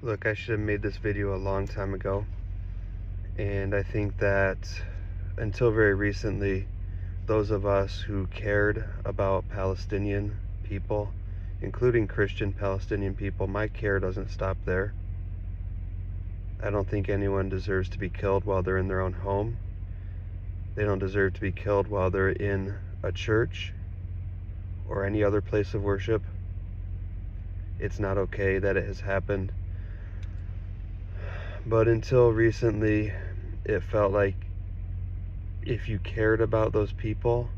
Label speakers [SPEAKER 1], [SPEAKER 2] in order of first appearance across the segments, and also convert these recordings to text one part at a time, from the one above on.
[SPEAKER 1] Look, I should have made this video a long time ago, and I think that until very recently, those of us who cared about Palestinian people, including Christian Palestinian people, my care doesn't stop there. I don't think anyone deserves to be killed while they're in their own home. They don't deserve to be killed while they're in a church or any other place of worship. It's not okay that it has happened. But until recently, it felt like if you cared about those people,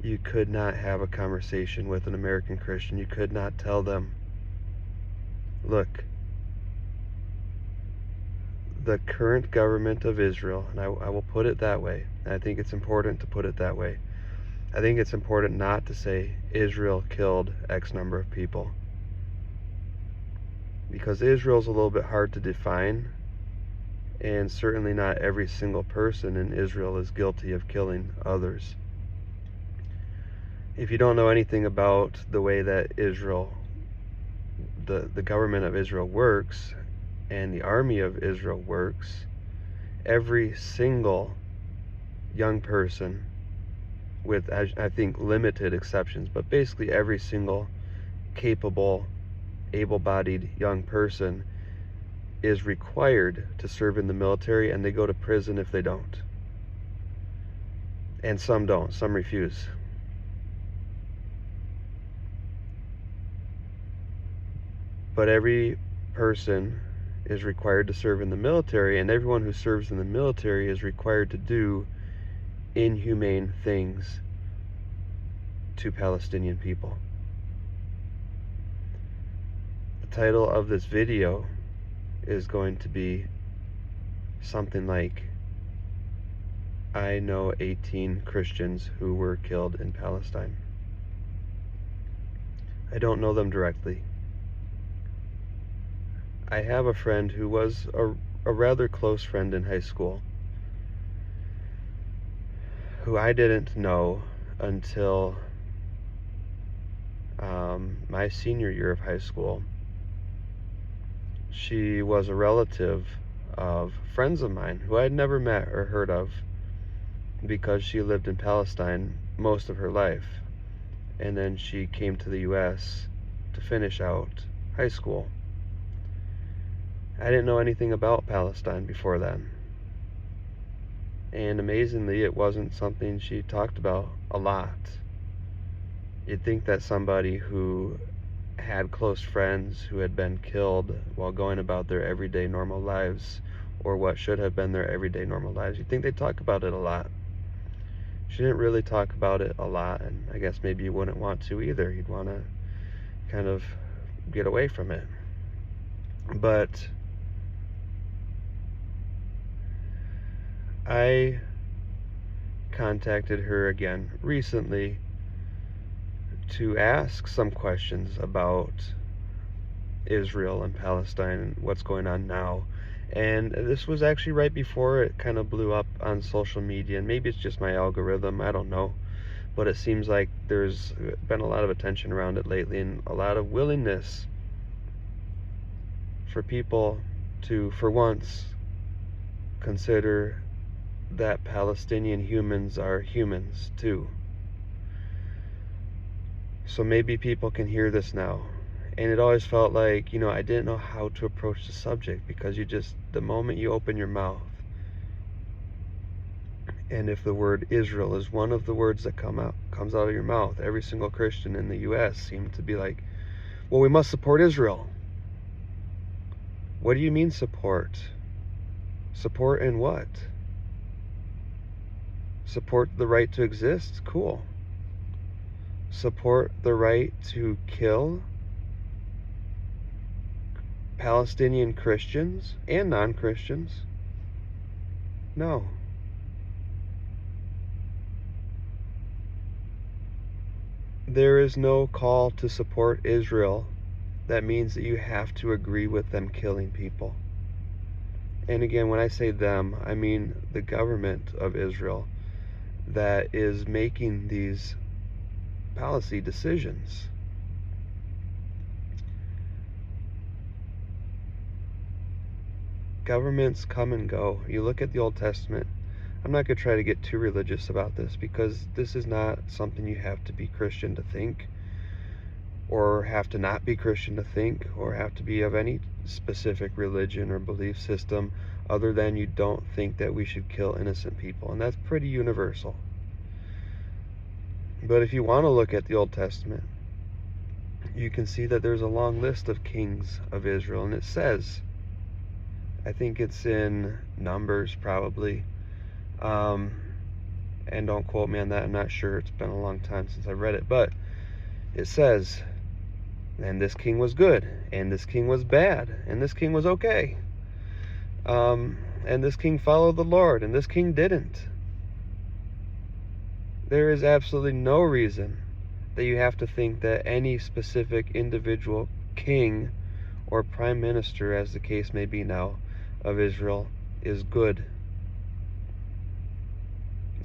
[SPEAKER 1] you could not have a conversation with an American Christian. You could not tell them, look, the current government of Israel, and I will put it that way, and I think it's important to put it that way. I think it's important not to say Israel killed X number of people, because Israel's a little bit hard to define, and certainly not every single person in Israel is guilty of killing others. If you don't know anything about the way that Israel, the government of Israel works, and the army of Israel works, every single young person, with I think limited exceptions, but basically every single capable, able-bodied young person is required to serve in the military, and they go to prison if they don't. And some don't, some refuse. But every person is required to serve in the military, and everyone who serves in the military is required to do inhumane things to Palestinian people. The title of this video is going to be something like, I know 18 Christians who were killed in Palestine. I don't know them directly. I have a friend who was a rather close friend in high school, who I didn't know until my senior year of high school. She was a relative of friends of mine who I had never met or heard of, because she lived in Palestine most of her life, and then she came to the US to finish out high school. I didn't know anything about Palestine before then, and amazingly, it wasn't something she talked about a lot. You'd think that somebody who had close friends who had been killed while going about their everyday normal lives, or what should have been their everyday normal lives, you'd think they'd talk about it a lot. She didn't really talk about it a lot, and I guess maybe you wouldn't want to either. You'd want to kind of get away from it. But I contacted her again recently to ask some questions about Israel and Palestine and what's going on now. And this was actually right before it kind of blew up on social media, and maybe it's just my algorithm, I don't know, but it seems like there's been a lot of attention around it lately, and a lot of willingness for people to, for once, consider that Palestinian humans are humans too. So maybe people can hear this now. And it always felt like, I didn't know how to approach the subject, because the moment you open your mouth, and if the word Israel is one of the words that comes out of your mouth, every single Christian in the US seemed to be like, well, we must support Israel. What do you mean support? Support in what? Support the right to exist? Cool. Support the right to kill Palestinian Christians and non-Christians? No. There is no call to support Israel that means that you have to agree with them killing people. And again, when I say them, I mean the government of Israel that is making these policy decisions. governments come and go. You look at the Old Testament. I'm not going to try to get too religious about this, because this is not something you have to be Christian to think, or have to not be Christian to think, or have to be of any specific religion or belief system, other than you don't think that we should kill innocent people. And that's pretty universal. But if you want to look at the Old Testament, you can see that there's a long list of kings of Israel. And it says, I think it's in Numbers probably, and don't quote me on that, I'm not sure, it's been a long time since I read it, but it says, and this king was good, and this king was bad, and this king was okay, and this king followed the Lord, and this king didn't. There is absolutely no reason that you have to think that any specific individual king or prime minister, as the case may be now, of Israel is good.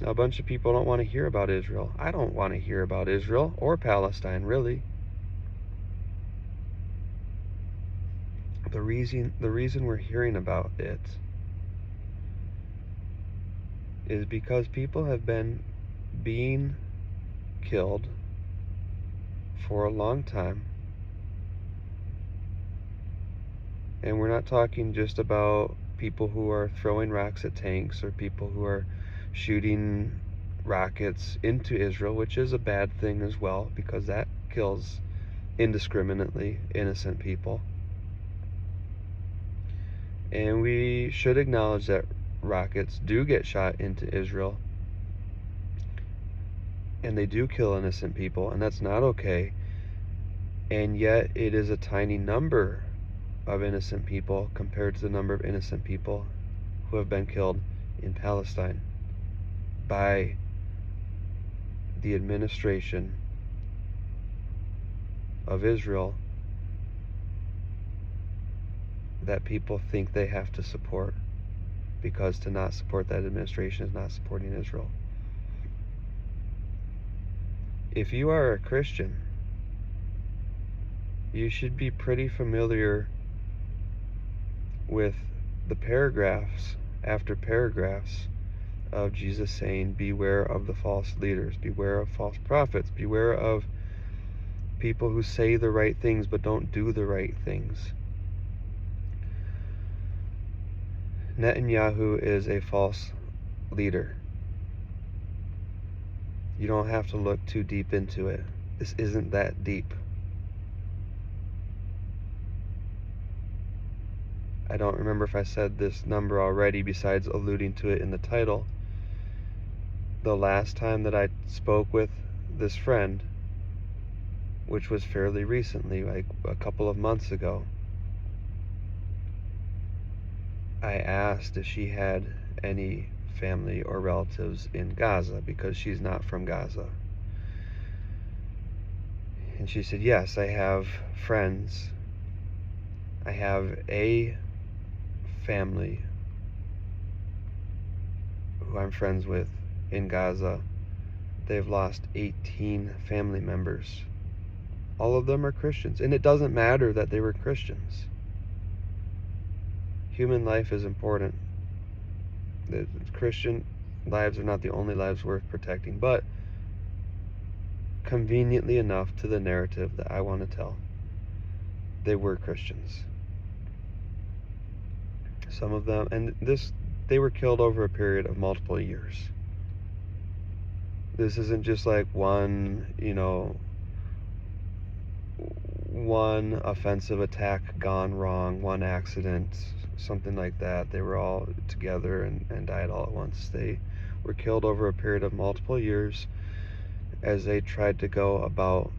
[SPEAKER 1] Now, a bunch of people don't want to hear about Israel. I don't want to hear about Israel or Palestine, really. The reason we're hearing about it is because people have been being killed for a long time. And we're not talking just about people who are throwing rocks at tanks, or people who are shooting rockets into Israel, which is a bad thing as well, because that kills indiscriminately innocent people. And we should acknowledge that rockets do get shot into Israel, and they do kill innocent people, and that's not okay. And yet it is a tiny number of innocent people compared to the number of innocent people who have been killed in Palestine by the administration of Israel that people think they have to support, because to not support that administration is not supporting Israel. If you are a Christian, you should be pretty familiar with the paragraphs after paragraphs of Jesus saying, beware of the false leaders, beware of false prophets, beware of people who say the right things but don't do the right things. Netanyahu is a false leader. You don't have to look too deep into it. This isn't that deep. I don't remember if I said this number already, besides alluding to it in the title. The last time that I spoke with this friend, which was fairly recently, like a couple of months ago, I asked if she had any family or relatives in Gaza, because she's not from Gaza. And she said, yes, I have friends. I have a family who I'm friends with in Gaza. They've lost 18 family members. All of them are Christians, and it doesn't matter that they were Christians. Human life is important. The Christian lives are not the only lives worth protecting, but conveniently enough to the narrative that I want to tell, they were Christians. Some of them, and they were killed over a period of multiple years. This isn't just like one offensive attack gone wrong, one accident, something like that. They were all together and died all at once. They were killed over a period of multiple years as they tried to go about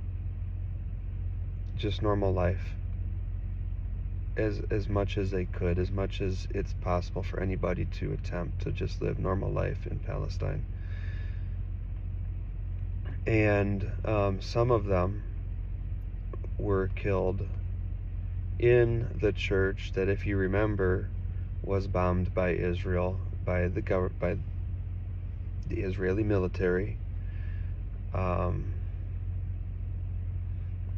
[SPEAKER 1] just normal life as much as they could, as much as it's possible for anybody to attempt to just live normal life in Palestine. And some of them were killed in the church that, if you remember, was bombed by Israel, by the Israeli military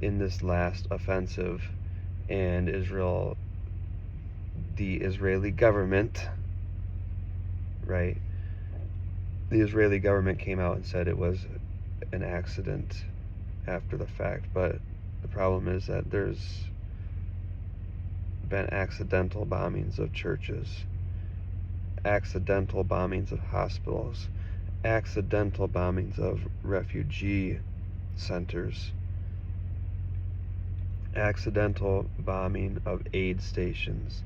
[SPEAKER 1] in this last offensive. And Israel the Israeli government, right? The Israeli government came out and said it was an accident after the fact, but the problem is that there's been accidental bombings of churches, accidental bombings of hospitals, accidental bombings of refugee centers, accidental bombing of aid stations.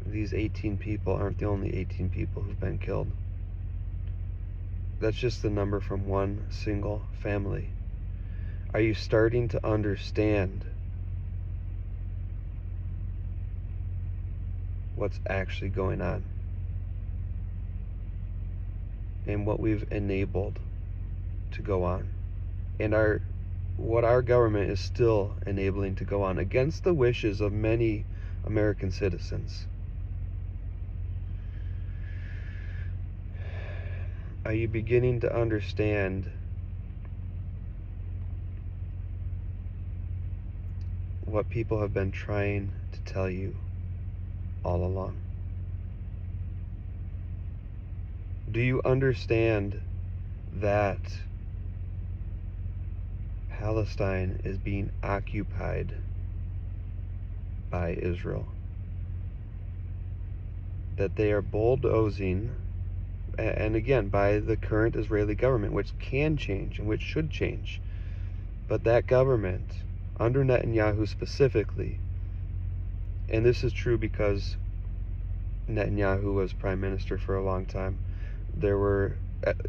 [SPEAKER 1] These 18 people aren't the only 18 people who've been killed. That's just the number from one single family. Are you starting to understand what's actually going on and what we've enabled to go on, and what our government is still enabling to go on against the wishes of many American citizens? Are you beginning to understand what people have been trying to tell you all along? Do you understand that Palestine is being occupied by Israel? That they are bulldozing, and again, by the current Israeli government, which can change and which should change. But that government, under Netanyahu specifically, and this is true because Netanyahu was prime minister for a long time, there were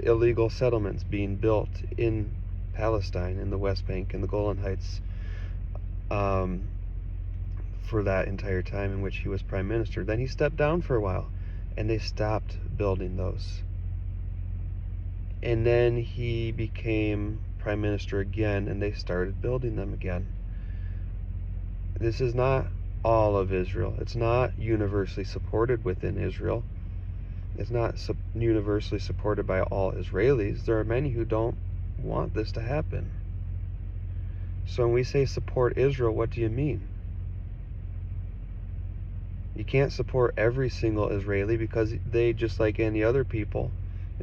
[SPEAKER 1] illegal settlements being built in Palestine, in the West Bank, and the Golan Heights, for that entire time in which he was prime minister. Then he stepped down for a while, and they stopped building those. And then he became prime minister again, and they started building them again. This is not all of Israel. It's not universally supported within Israel. It's not universally supported by all Israelis. There are many who don't want this to happen. So when we say support Israel, what do you mean? You can't support every single Israeli because they, just like any other people,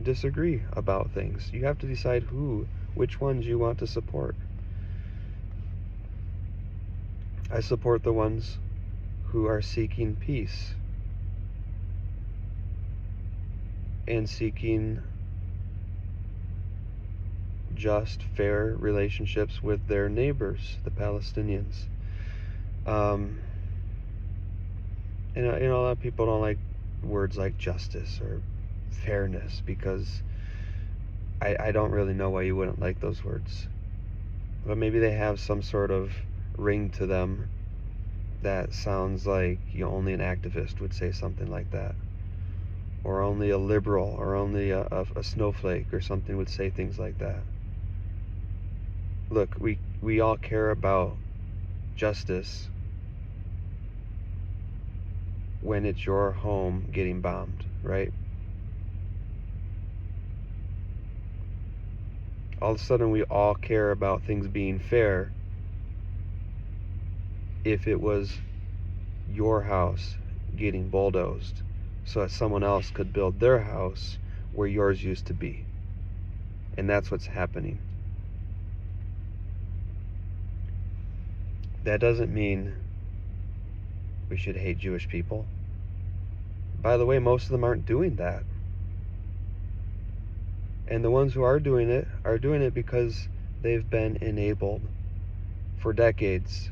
[SPEAKER 1] disagree about things. You have to decide which ones you want to support. I support the ones who are seeking peace and seeking just, fair relationships with their neighbors, the Palestinians. And a lot of people don't like words like justice or fairness, because I don't really know why you wouldn't like those words. But maybe they have some sort of ring to them that sounds like only an activist would say something like that, or only a liberal, or only a snowflake or something would say things like that. Look, we all care about justice when it's your home getting bombed, right? All of a sudden we all care about things being fair if it was your house getting bulldozed so that someone else could build their house where yours used to be. And that's what's happening. That doesn't mean we should hate Jewish people. By the way, most of them aren't doing that. And the ones who are doing it because they've been enabled for decades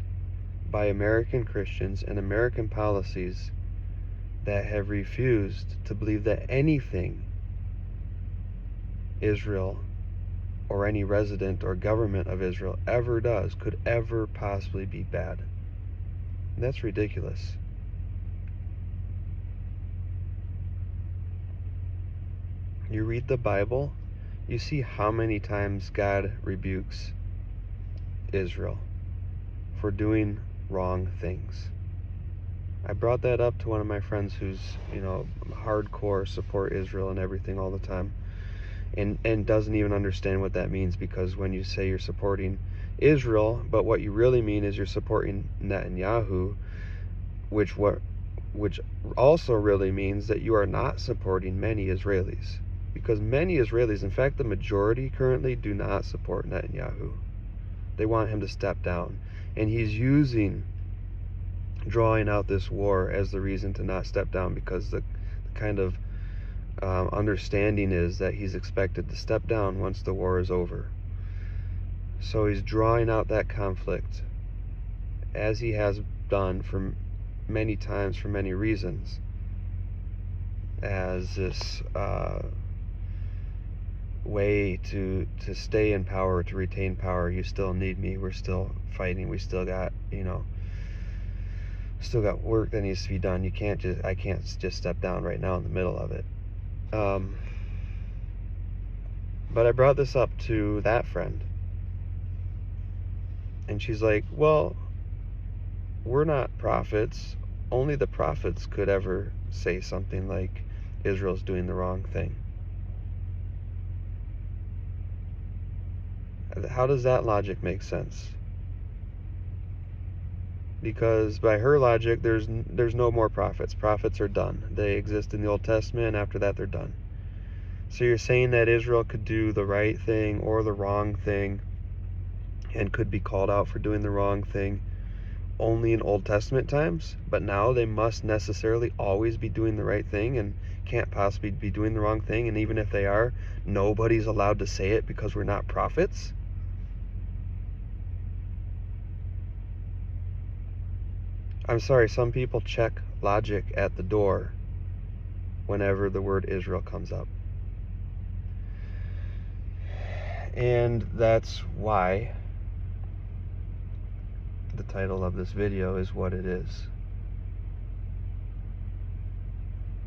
[SPEAKER 1] by American Christians and American policies that have refused to believe that anything Israel or any resident or government of Israel ever does could ever possibly be bad. And that's ridiculous. You read the Bible, you see how many times God rebukes Israel for doing wrong things. I brought that up to one of my friends who's, hardcore support Israel and everything all the time, and doesn't even understand what that means, because when you say you're supporting Israel, but what you really mean is you're supporting Netanyahu, which also really means that you are not supporting many Israelis. Because many Israelis, in fact the majority currently, do not support Netanyahu. They want him to step down. And he's using drawing out this war as the reason to not step down, because the kind of understanding is that he's expected to step down once the war is over. So he's drawing out that conflict, as he has done for many times for many reasons, as this way to stay in power, to retain power. You still need me, we're still fighting, we still got, still got work that needs to be done. I can't just step down right now in the middle of it. But I brought this up to that friend, and she's like, well, we're not prophets. Only the prophets could ever say something like Israel's doing the wrong thing. How does that logic make sense? Because by her logic, there's no more prophets. Prophets are done. They exist in the Old Testament, and after that they're done. So you're saying that Israel could do the right thing or the wrong thing, and could be called out for doing the wrong thing only in Old Testament times, but now they must necessarily always be doing the right thing and can't possibly be doing the wrong thing, and even if they are, nobody's allowed to say it because we're not prophets? I'm sorry, some people check logic at the door whenever the word Israel comes up. And that's why the title of this video is what it is.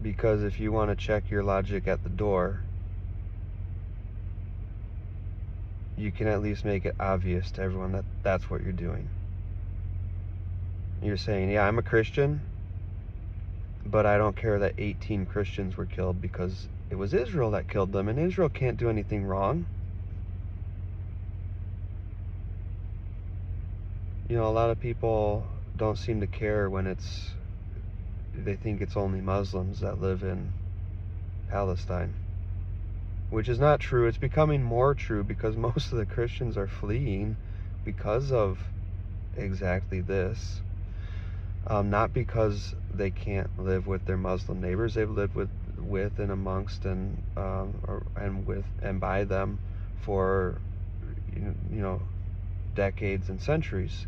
[SPEAKER 1] Because if you want to check your logic at the door, you can at least make it obvious to everyone that that's what you're doing. You're saying, yeah, I'm a Christian, but I don't care that 18 Christians were killed because it was Israel that killed them, and Israel can't do anything wrong. A lot of people don't seem to care when they think it's only Muslims that live in Palestine, which is not true. It's becoming more true because most of the Christians are fleeing because of exactly this. Not because they can't live with their Muslim neighbors. They've lived with and amongst and with and by them for decades and centuries.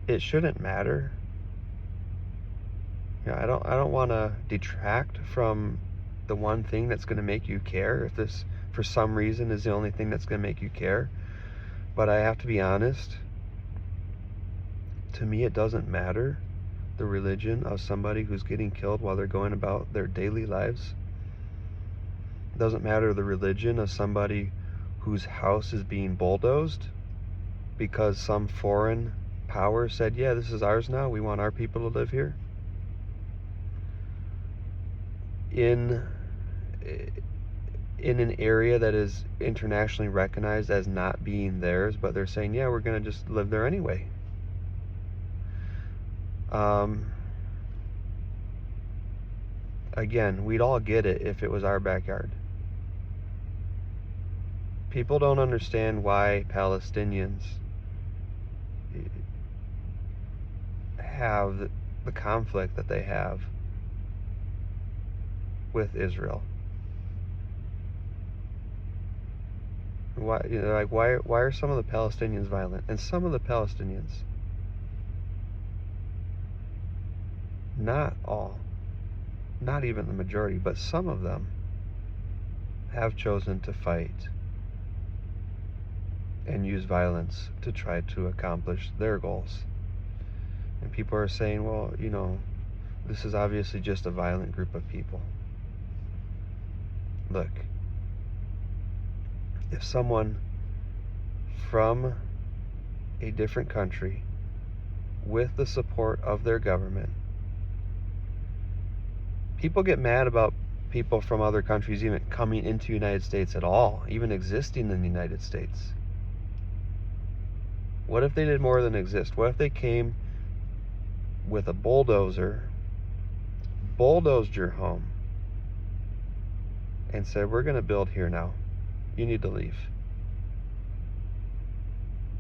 [SPEAKER 1] It shouldn't matter. I don't want to detract from the one thing that's going to make you care, if this for some reason is the only thing that's going to make you care. But I have to be honest, to me it doesn't matter the religion of somebody who's getting killed while they're going about their daily lives. It doesn't matter the religion of somebody whose house is being bulldozed because some foreign power said, yeah, this is ours now, we want our people to live here. In an area that is internationally recognized as not being theirs, but they're saying, yeah, we're going to just live there anyway. Again, we'd all get it if it was our backyard. People don't understand why Palestinians have the conflict that they have with Israel. Why are some of the Palestinians violent? And some of the Palestinians, not all, not even the majority, but some of them have chosen to fight and use violence to try to accomplish their goals. And people are saying, well, this is obviously just a violent group of people. Look, if someone from a different country with the support of their government. People get mad about people from other countries even coming into the United States at all, even existing in the United States. What if they did more than exist? What if they came with a bulldozer, bulldozed your home, and said, we're going to build here now. You need to leave.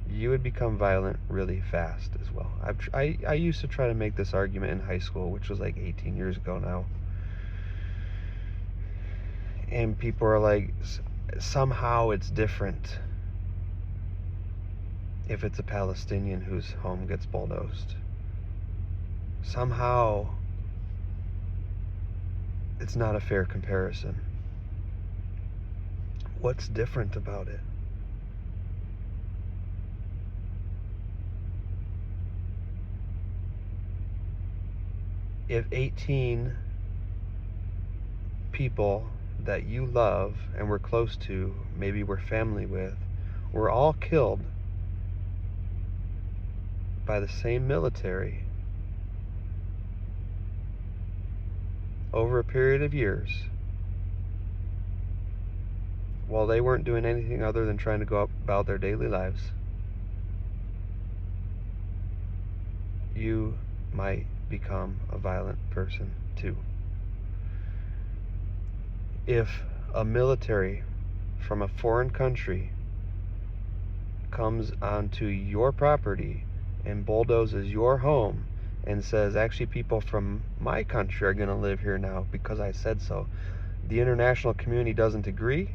[SPEAKER 1] You would become violent really fast as well. I used to try to make this argument in high school, which was like 18 years ago now. And people are like, somehow it's different if it's a Palestinian whose home gets bulldozed. Somehow it's not a fair comparison. What's different about it? If 18 people that you love and were close to, maybe were family with, were all killed by the same military over a period of years, while they weren't doing anything other than trying to go about their daily lives, you might become a violent person too. If a military from a foreign country comes onto your property and bulldozes your home and says, actually, people from my country are going to live here now because I said so, the international community doesn't agree.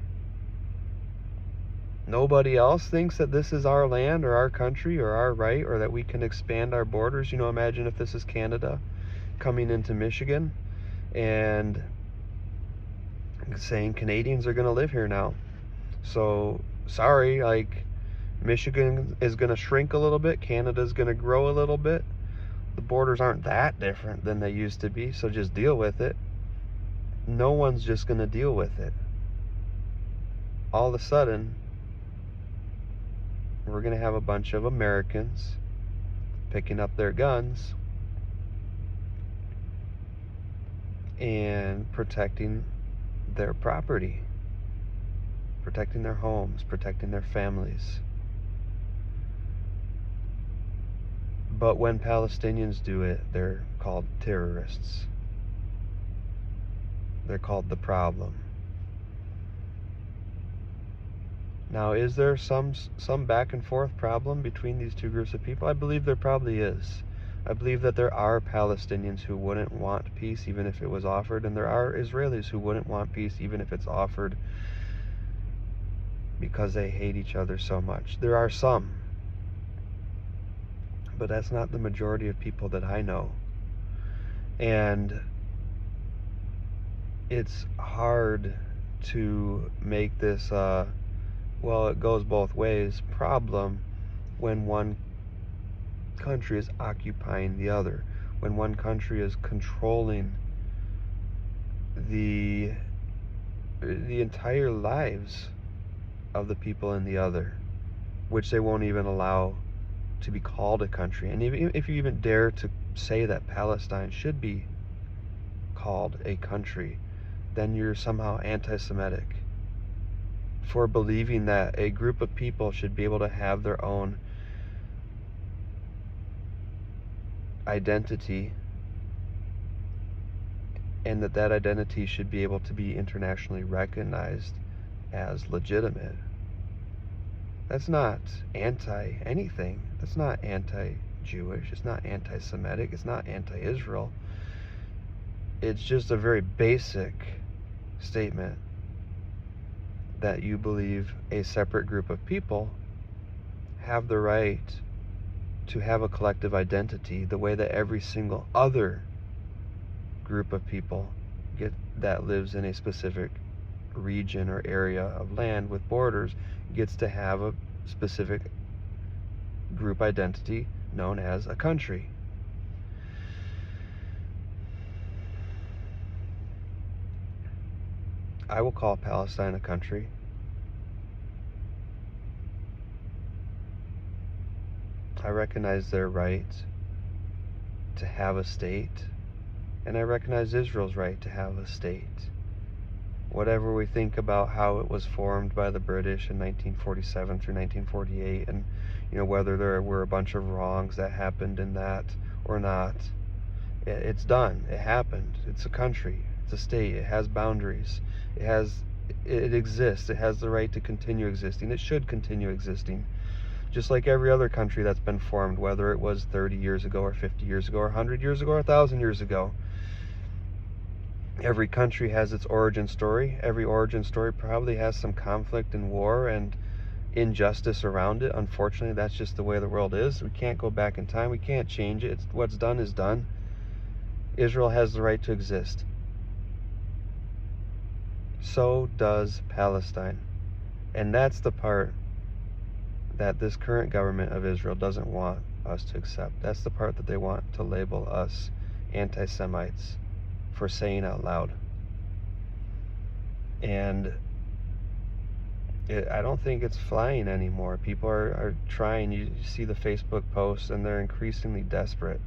[SPEAKER 1] Nobody else thinks that this is our land or our country or our right, or that we can expand our borders. You know, imagine if this is Canada coming into Michigan and saying Canadians are going to live here now. So, sorry, like, Michigan is going to shrink a little bit. Canada's going to grow a little bit. The borders aren't that different than they used to be, so just deal with it. No one's just going to deal with it. All of a sudden, we're going to have a bunch of Americans picking up their guns and protecting their property, protecting their homes, protecting their families. But when Palestinians do it, they're called terrorists. They're called the problem. Now, is there some back and forth problem between these two groups of people? I believe there probably is. I believe that there are Palestinians who wouldn't want peace even if it was offered, and there are Israelis who wouldn't want peace even if it's offered, because they hate each other so much. There are some, but that's not the majority of people that I know. And it's hard to make this well, it goes both ways problem when one country is occupying the other, when one country is controlling the entire lives of the people in the other, which they won't even allow to be called a country. And even if you even dare to say that Palestine should be called a country, then you're somehow anti-Semitic for believing that a group of people should be able to have their own identity, and that identity should be able to be internationally recognized as legitimate. That's not anti-anything. That's not anti-Jewish. It's not anti-Semitic. It's not anti-Israel. It's just a very basic statement that you believe a separate group of people have the right to have a collective identity the way that every single other group of people that lives in a specific region or area of land with borders gets to have a specific group identity known as a country. I will call Palestine a country. I recognize their right to have a state, and I recognize Israel's right to have a state. Whatever we think about how it was formed by the British in 1947 through 1948, and whether there were a bunch of wrongs that happened in that or not, it's done. It happened. It's a country. It's a state. It has boundaries. It exists. It has the right to continue existing. It should continue existing, just like every other country that's been formed, whether it was 30 years ago or 50 years ago or 100 years ago or 1,000 years ago. Every country has its origin story. Every origin story probably has some conflict and war and injustice around it. Unfortunately, that's just the way the world is. We can't go back in time. We can't change it. What's done is done. Israel has the right to exist. So does Palestine. And that's the part that this current government of Israel doesn't want us to accept. That's the part that they want to label us anti-Semites for saying out loud. And I don't think it's flying anymore. People are trying. You see the Facebook posts, and they're increasingly desperate.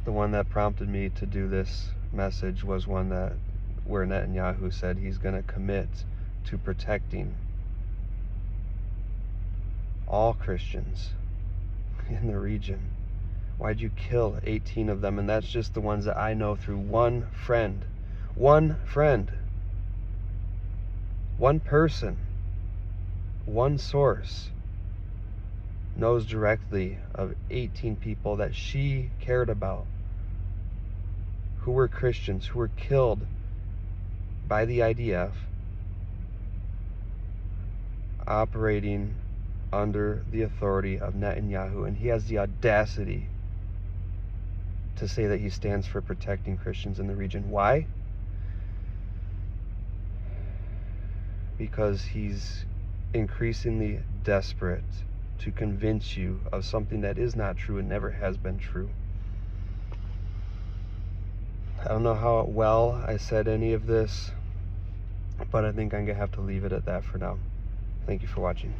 [SPEAKER 1] The one that prompted me to do this message was one where Netanyahu said he's going to commit to protecting all Christians in the region. Why'd you kill 18 of them? And that's just the ones that I know through one friend. One friend. One person. One source knows directly of 18 people that she cared about, who were Christians, who were killed by the IDF, operating under the authority of Netanyahu. And he has the audacity to say that he stands for protecting Christians in the region. Why? Because he's increasingly desperate to convince you of something that is not true and never has been true. I don't know how well I said any of this, but I think I'm going to have to leave it at that for now. Thank you for watching.